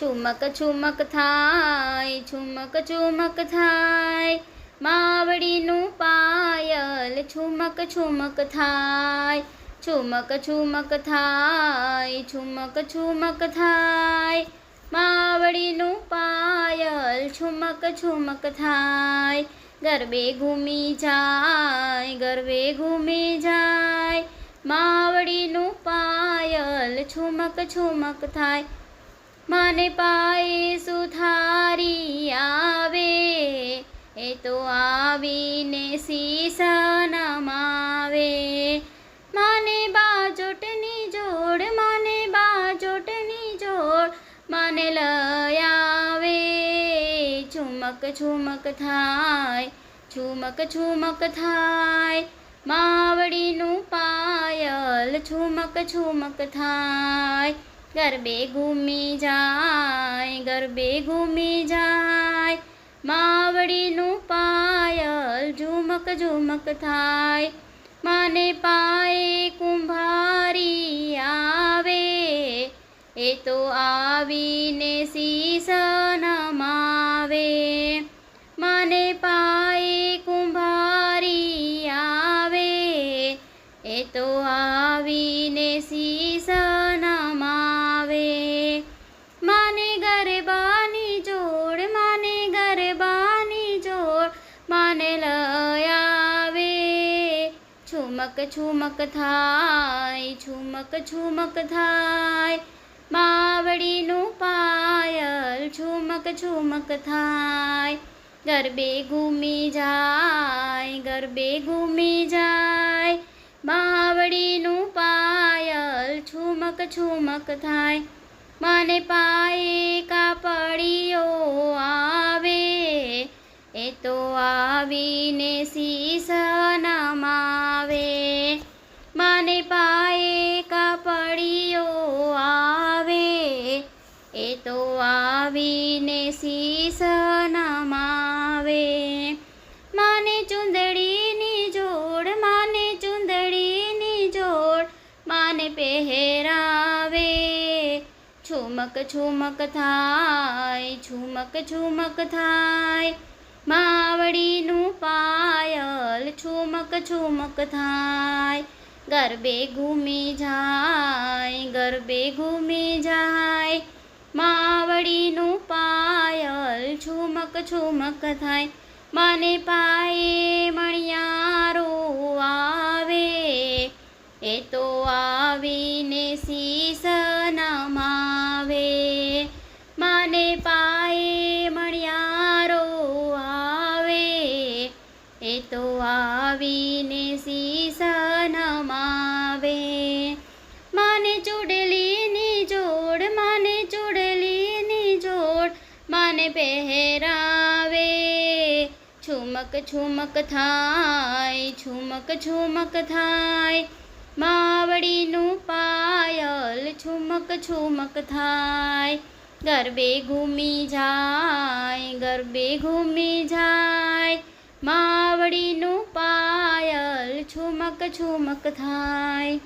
છુમક છુમક થાય, છુમક છુમક થાય, માવડીનું પાયલ છુમક છુમક થાય, છુમક છુમક થાય, છુમક છુમક થાય, માવડીનું પાયલ છુમક છુમક થાય, ગરબે ઘૂમી જાય, ગરબે ઘૂમી જાય, માવડીનું પાયલ છુમક છુમક થાય, મને પાયે સુથારી આવે, એ તો આવીને શીશ નમાવે, મને બાજોટની જોડ, મને બાજોટની જોડ, મને લઈ આવે, છુમક છુમક થાય, છુમક છુમક થાય, માવડીનું પાયલ છુમક છુમક થાય, ગરબે ઘૂમી જાય, ગરબે ઘૂમી જાય, માવડીનું પાયલ ઝુમક ઝુમક થાય, મને પાયે કુંભારી આવે, એ તો આવીને શીશ નમાવે, મને પાયે કુંભારી આવે, એ તો આવીને શીશ નમાવે, મને ગરબાની જોડ, મને ગરબાની જોડ, મને લઈ આવે, છુમક છુમક થાય, છુમક છુમક થાય, માવડીનું પાયલ છુમક છુમક થાય, ગરબે ઘૂમી જાય, ગરબે ઘૂમી જાય, માવડીનું પાયલ છુમક છુમક થાય, મને પાયે કાપડીઓ આવે, એ તો આવીને શીશ નમાવે, મને પાયે કાપડીઓ આવે, એ તો આવીને શીશ નમાવે, મને ચુંદડીની જોડ, મને ચુંદડીની જોડ, મને પહેરાવે, છુમક છુમક થાય, છુમક છુમક થાય, માવડીનું પાયલ છુમક છુમક થાય, ગરબે ઘૂમી જાય, ગરબે ઘૂમી જાય, માવડીનું પાયલ છુમક છુમક થાય, મને પાયે મણિયારો આવે, એ તો આવીને શીશ નમાવે, મને પાયે મણિયારો આવે, એ તો આવીને શીશ નમાવે, મને ચૂડલીની જોડ, મને ચૂડલીની જોડ, મને પહેરાવે, છુમક છુમક થાય, છુમક છુમક થાય, માવડીનું પાયલ છુમક છુમક થાય, ગરબે ઘૂમી જાય, ગરબે ઘૂમી જાય, માવડીનું પાયલ છુમક છુમક થાય.